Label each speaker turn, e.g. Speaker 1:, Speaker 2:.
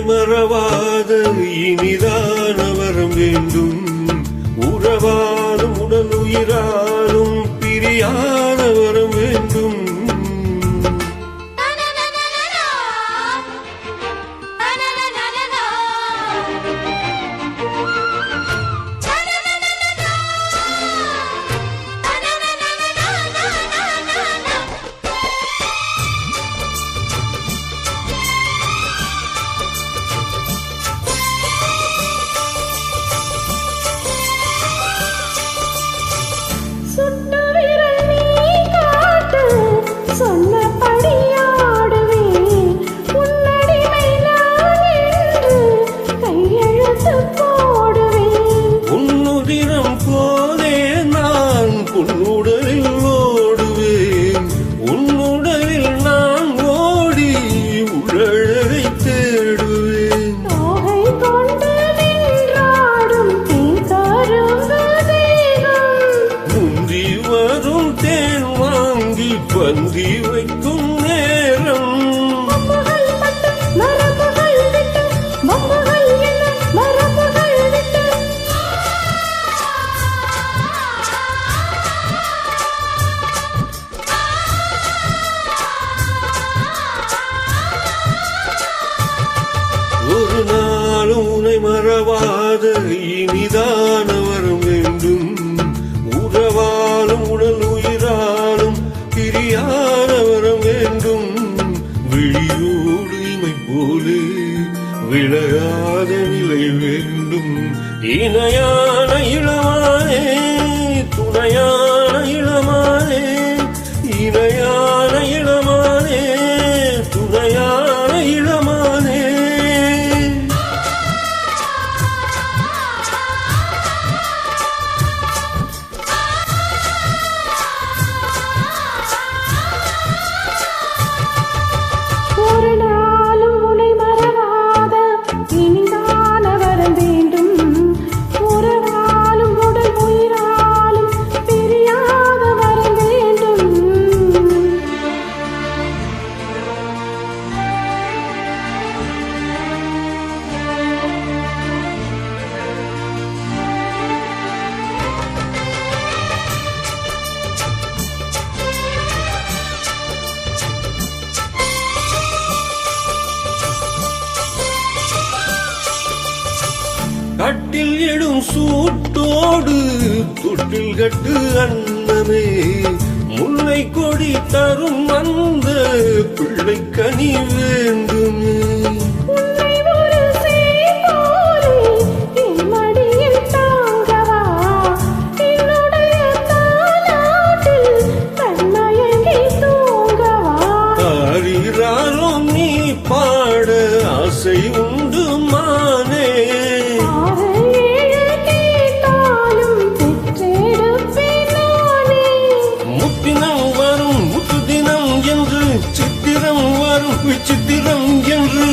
Speaker 1: மறவாத இனிதான வரம் வேண்டும். உறவாலும் உடல் உயிராலும் பிரியாத வரம் வேண்டும். பந்தி வைக்கும் நேரம் ஒரு நாளும் உன்னை மறவாத இனிதான வரம் வேண்டும். உறவாலும் உடல் உயிராலும் பிரியாத வரம் வேண்டும். விழியோடு இமை போலே விளையாத நிலை வேண்டும். இணையான இளமானே துணையான இளமானே, இணையான இளமானே துணையான இளமானே. கட்டில் எடும் சூட்டோடு தொட்டில் கட்டு அன்னமே, முல்லை கொடி தரும் அந்த பிள்ளை கனி வேண்டுமே. ஆரிராலும் நீ பாட ஆசை உண்டு மானே. சித்திரம் வரும் விசித்திரம் என்று